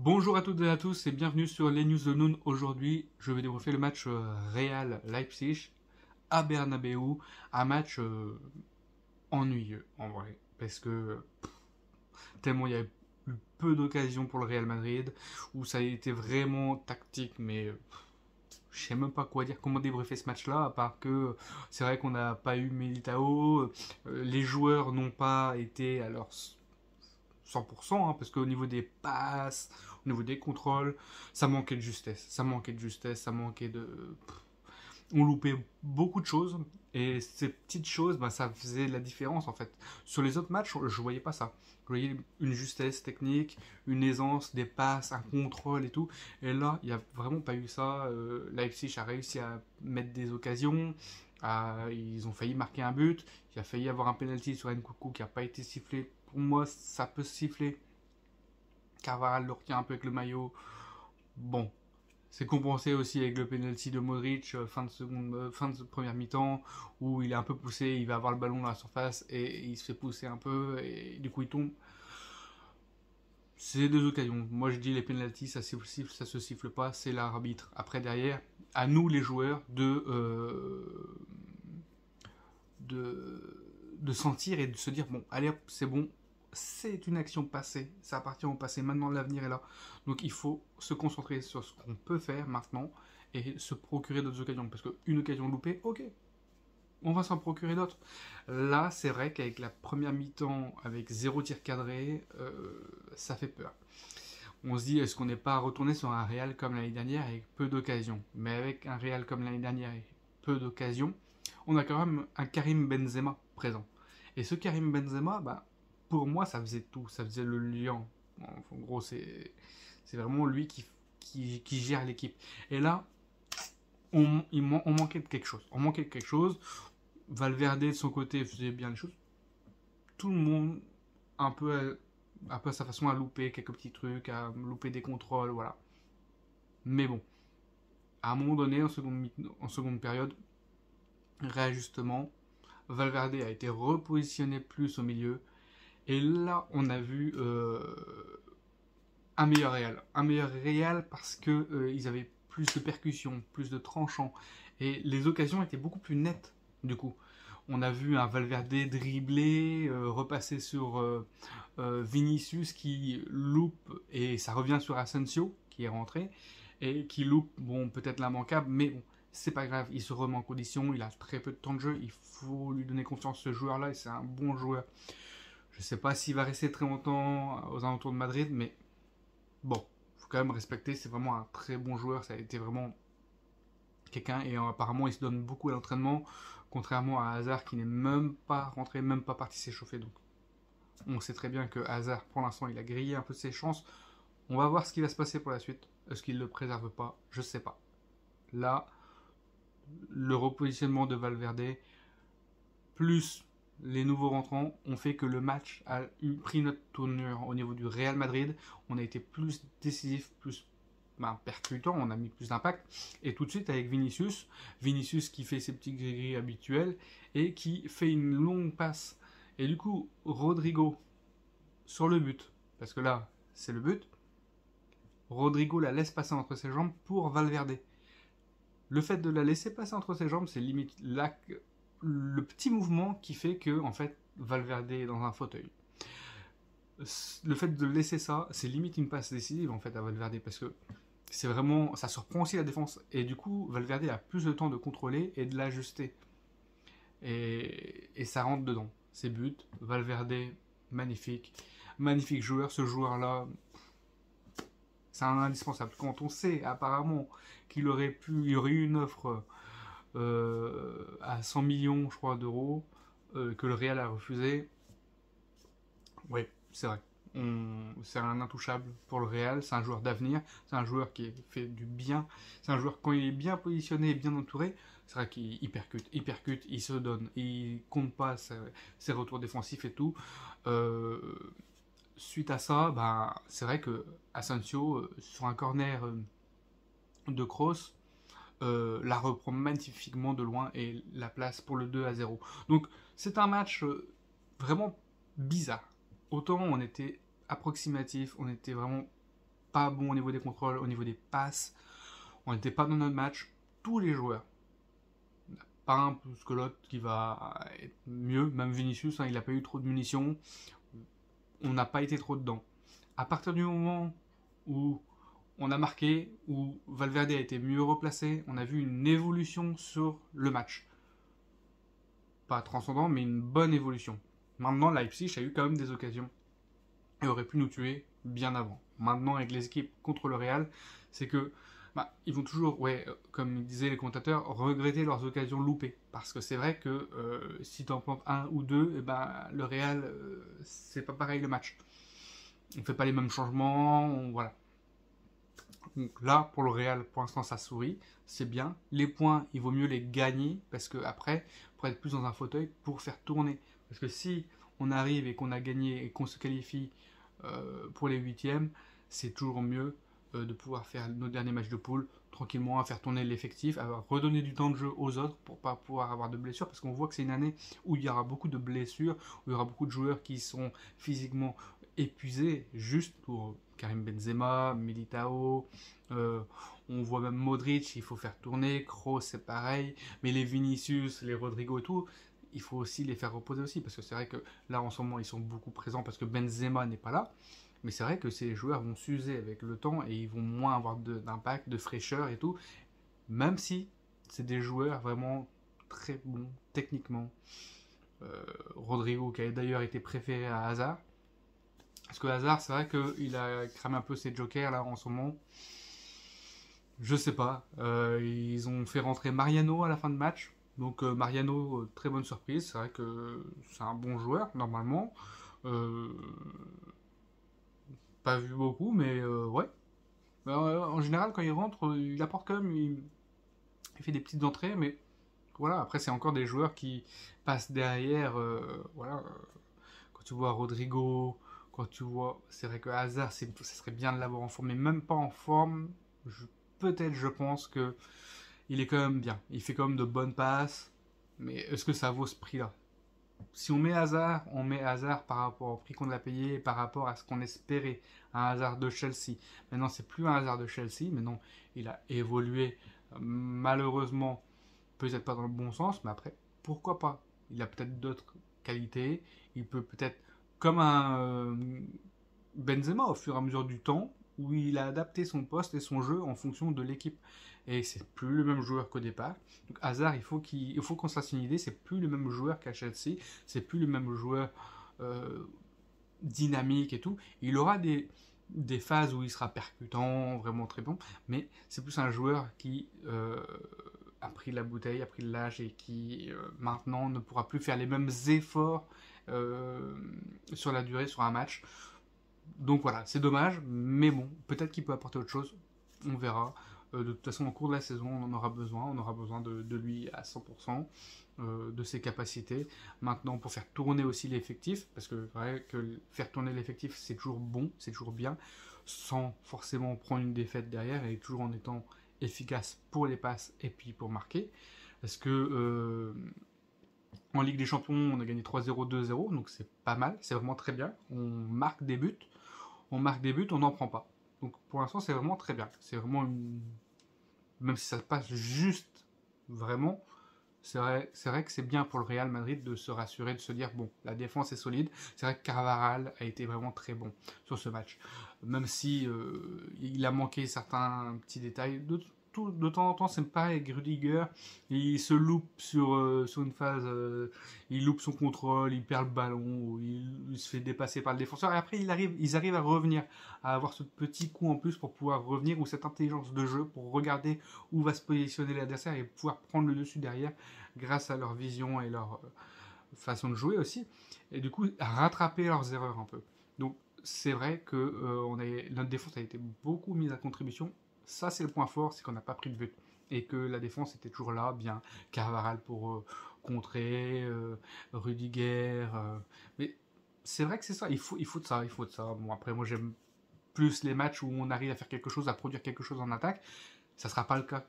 Bonjour à toutes et à tous et bienvenue sur les news de Noon. Aujourd'hui, je vais débriefer le match Real Leipzig à Bernabeu, un match ennuyeux en vrai, parce que tellement il y a eu peu d'occasions pour le Real Madrid, où ça a été vraiment tactique, mais je sais même pas quoi dire, comment débriefer ce match-là, à part que c'est vrai qu'on n'a pas eu Militao, les joueurs n'ont pas été à leur 100%, hein, parce qu'au niveau des passes, au niveau des contrôles, ça manquait de justesse. Ça manquait de justesse, ça manquait de. On loupait beaucoup de choses. Et ces petites choses, bah, ça faisait la différence en fait. Sur les autres matchs, je voyais pas ça. Je voyais une justesse technique, une aisance, des passes, un contrôle et tout. Et là, il n'y a vraiment pas eu ça. Leipzig a réussi à mettre des occasions. Ils ont failli marquer un but. Il a failli avoir un penalty sur Nkunku qui n'a pas été sifflé. Pour moi, ça peut se siffler. Carvajal le retient un peu avec le maillot. Bon, c'est compensé aussi avec le penalty de Modric, fin de première mi-temps, où il est un peu poussé, il va avoir le ballon dans la surface et il se fait pousser un peu et du coup il tombe. C'est deux occasions. Moi je dis les penalties, ça se siffle pas, c'est l'arbitre. Après derrière, à nous les joueurs de sentir et de se dire bon, allez hop, c'est bon, c'est une action passée, ça appartient au passé, maintenant l'avenir est là. Donc il faut se concentrer sur ce qu'on peut faire maintenant et se procurer d'autres occasions. Parce qu'une occasion loupée, ok, on va s'en procurer d'autres. Là, c'est vrai qu'avec la première mi-temps, avec zéro tir cadré, ça fait peur. On se dit, est-ce qu'on n'est pas retourné sur un Real comme l'année dernière avec peu d'occasions? Mais avec un Real comme l'année dernière avec peu d'occasions, on a quand même un Karim Benzema présent. Et ce Karim Benzema, bah, pour moi, ça faisait tout. Ça faisait le lien. En gros, c'est vraiment lui qui gère l'équipe. Et là, on manquait de quelque chose. On manquait de quelque chose. Valverde, de son côté, faisait bien les choses. Tout le monde, un peu à sa façon, à louper quelques petits trucs, à louper des contrôles, voilà. Mais bon, à un moment donné, en seconde période, réajustement, Valverde a été repositionné plus au milieu. Et là, on a vu un meilleur Real. Un meilleur Real parce que ils avaient plus de percussions, plus de tranchants. Et les occasions étaient beaucoup plus nettes, du coup. On a vu un Valverde dribbler, repasser sur Vinicius qui loupe, et ça revient sur Asensio qui est rentré, et qui loupe, bon, peut-être l'immanquable, mais bon, c'est pas grave, il se remet en condition, il a très peu de temps de jeu, il faut lui donner confiance ce joueur-là, et c'est un bon joueur. Je sais pas s'il va rester très longtemps aux alentours de Madrid, mais bon, faut quand même respecter, c'est vraiment un très bon joueur, ça a été vraiment quelqu'un, et apparemment il se donne beaucoup à l'entraînement, contrairement à Hazard qui n'est même pas rentré, même pas parti s'échauffer, donc on sait très bien que Hazard, pour l'instant, il a grillé un peu ses chances. On va voir ce qui va se passer pour la suite. Est-ce qu'il ne le préserve pas? Je sais pas. Là, le repositionnement de Valverde, plus les nouveaux rentrants, ont fait que le match a pris notre tournure au niveau du Real Madrid. On a été plus décisif, plus percutant, on a mis plus d'impact. Et tout de suite avec Vinicius qui fait ses petits gris habituels et qui fait une longue passe. Et du coup, Rodrigo sur le but, parce que là, c'est le but, Rodrigo la laisse passer entre ses jambes pour Valverde. Le fait de la laisser passer entre ses jambes, c'est limite là le petit mouvement qui fait que, en fait, Valverde est dans un fauteuil. Le fait de laisser ça, c'est limite une passe décisive, en fait, à Valverde, parce que c'est vraiment, ça surprend aussi la défense. Et du coup, Valverde a plus de temps de contrôler et de l'ajuster. Et ça rentre dedans. Ses buts, Valverde, magnifique. Magnifique joueur, ce joueur-là, c'est un indispensable. Quand on sait apparemment qu'il il y aurait eu une offre à 100 millions, je crois, d'euros, que le Real a refusé, oui, c'est vrai. C'est un intouchable pour le Real, c'est un joueur d'avenir, c'est un joueur qui fait du bien, c'est un joueur quand il est bien positionné et bien entouré, c'est vrai qu'il percute, il se donne, il compte pas ses retours défensifs et tout. Euh, Suite à ça, c'est vrai que Asensio, sur un corner de Kroos, la reprend magnifiquement de loin et la place pour le 2-0. Donc c'est un match vraiment bizarre. Autant on était approximatif, on était vraiment pas bon au niveau des contrôles, au niveau des passes. On n'était pas dans notre match. Tous les joueurs. Pas un plus que l'autre qui va être mieux. Même Vinicius, hein, il n'a pas eu trop de munitions. On n'a pas été trop dedans. À partir du moment où on a marqué, où Valverde a été mieux replacé, on a vu une évolution sur le match. Pas transcendant, mais une bonne évolution. Maintenant, Leipzig a eu quand même des occasions et aurait pu nous tuer bien avant. Maintenant, avec les équipes contre le Real, c'est que ils vont toujours, comme disaient les commentateurs, regretter leurs occasions loupées. Parce que c'est vrai que si tu en plantes un ou deux, le Real, c'est pas pareil le match. On fait pas les mêmes changements, voilà. Donc là, pour le Real, pour l'instant, ça sourit, c'est bien. Les points, il vaut mieux les gagner parce que après, pour être plus dans un fauteuil, pour faire tourner. Parce que si on arrive et qu'on a gagné et qu'on se qualifie pour les huitièmes, c'est toujours mieux de pouvoir faire nos derniers matchs de poule tranquillement, à faire tourner l'effectif, à redonner du temps de jeu aux autres pour pas pouvoir avoir de blessures, parce qu'on voit que c'est une année où il y aura beaucoup de blessures, où il y aura beaucoup de joueurs qui sont physiquement épuisés, juste pour Karim Benzema, Militao, on voit même Modric, il faut faire tourner, Kroos c'est pareil, mais les Vinicius, les Rodrigo et tout, il faut aussi les faire reposer aussi, parce que c'est vrai que là en ce moment ils sont beaucoup présents parce que Benzema n'est pas là, mais c'est vrai que ces joueurs vont s'user avec le temps et ils vont moins avoir d'impact, de fraîcheur et tout, même si c'est des joueurs vraiment très bons techniquement. Rodrigo qui a d'ailleurs été préféré à Hazard, parce que Hazard c'est vrai qu'il a cramé un peu ses jokers là en ce moment. Je sais pas, ils ont fait rentrer Mariano à la fin de match, donc Mariano, très bonne surprise, c'est vrai que c'est un bon joueur normalement. Euh, Pas vu beaucoup, mais ouais. En général, quand il rentre, il apporte quand même. Il fait des petites entrées, mais voilà. Après, c'est encore des joueurs qui passent derrière. Voilà. Quand tu vois Rodrigo, quand tu vois. C'est vrai que Hazard, ça serait bien de l'avoir en forme, mais même pas en forme. Peut-être, je pense que il est quand même bien. Il fait quand même de bonnes passes, mais est-ce que ça vaut ce prix-là? Si on met Hazard par rapport au prix qu'on a payé et par rapport à ce qu'on espérait, un Hazard de Chelsea. Maintenant, c'est plus un Hazard de Chelsea, maintenant, il a évolué malheureusement, peut-être pas dans le bon sens, mais après, pourquoi pas? Il a peut-être d'autres qualités, il peut peut-être, comme un Benzema au fur et à mesure du temps, où il a adapté son poste et son jeu en fonction de l'équipe. Et c'est plus le même joueur qu'au départ. Donc Hazard, il faut qu'on se fasse une idée, c'est plus le même joueur qu'à Chelsea, c'est plus le même joueur dynamique et tout. Il aura des phases où il sera percutant, vraiment très bon, mais c'est plus un joueur qui a pris la bouteille, a pris l'âge et qui maintenant ne pourra plus faire les mêmes efforts sur la durée, sur un match. Donc voilà, c'est dommage, mais bon, peut-être qu'il peut apporter autre chose, on verra. De toute façon, au cours de la saison, on aura besoin de lui à 100%, de ses capacités. Maintenant, pour faire tourner aussi l'effectif, parce que c'est vrai que faire tourner l'effectif, c'est toujours bon, c'est toujours bien, sans forcément prendre une défaite derrière, et toujours en étant efficace pour les passes et puis pour marquer. Parce que en Ligue des Champions, on a gagné 3-0, 2-0, donc c'est pas mal, c'est vraiment très bien. On marque des buts, on n'en prend pas. Donc pour l'instant, c'est vraiment très bien. C'est vraiment même si ça passe juste, vraiment, c'est vrai que c'est bien pour le Real Madrid de se rassurer, de se dire, bon, la défense est solide. C'est vrai que Carvajal a été vraiment très bon sur ce match. Même si il a manqué certains petits détails. De temps en temps, c'est pareil avec Rudiger. Il se loupe sur une phase, il loupe son contrôle, il perd le ballon, il se fait dépasser par le défenseur. Et après, ils arrivent à revenir, à avoir ce petit coup en plus pour pouvoir revenir, ou cette intelligence de jeu pour regarder où va se positionner l'adversaire et pouvoir prendre le dessus derrière grâce à leur vision et leur façon de jouer aussi. Et du coup, rattraper leurs erreurs un peu. Donc, c'est vrai que notre défense a été beaucoup mise à contribution. Ça, c'est le point fort, c'est qu'on n'a pas pris de but. Et que la défense était toujours là, bien. Carvajal pour contrer, Rudiger. Mais c'est vrai que c'est ça, il faut de ça, il faut de ça. Bon, après, moi, j'aime plus les matchs où on arrive à faire quelque chose, à produire quelque chose en attaque. Ça ne sera pas le cas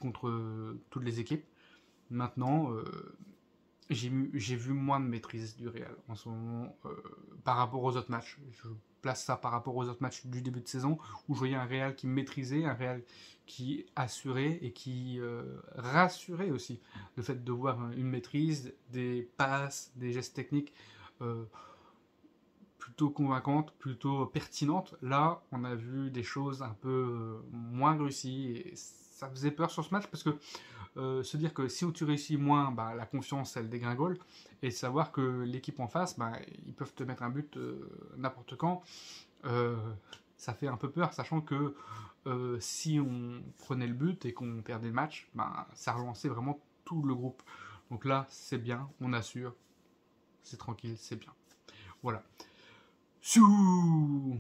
contre toutes les équipes. Maintenant, j'ai vu moins de maîtrise du Real en ce moment par rapport aux autres matchs. place ça par rapport aux autres matchs du début de saison, où je voyais un Real qui maîtrisait, un Real qui assurait et qui rassurait aussi. Le fait de voir une maîtrise, des passes, des gestes techniques plutôt convaincantes, plutôt pertinentes. Là, on a vu des choses un peu moins réussies et ça faisait peur sur ce match parce que se dire que si tu réussis moins, bah, la confiance elle dégringole, et savoir que l'équipe en face, bah, ils peuvent te mettre un but n'importe quand, ça fait un peu peur, sachant que si on prenait le but et qu'on perdait le match, bah, ça relançait vraiment tout le groupe. Donc là, c'est bien, on assure, c'est tranquille, c'est bien. Voilà. Tchou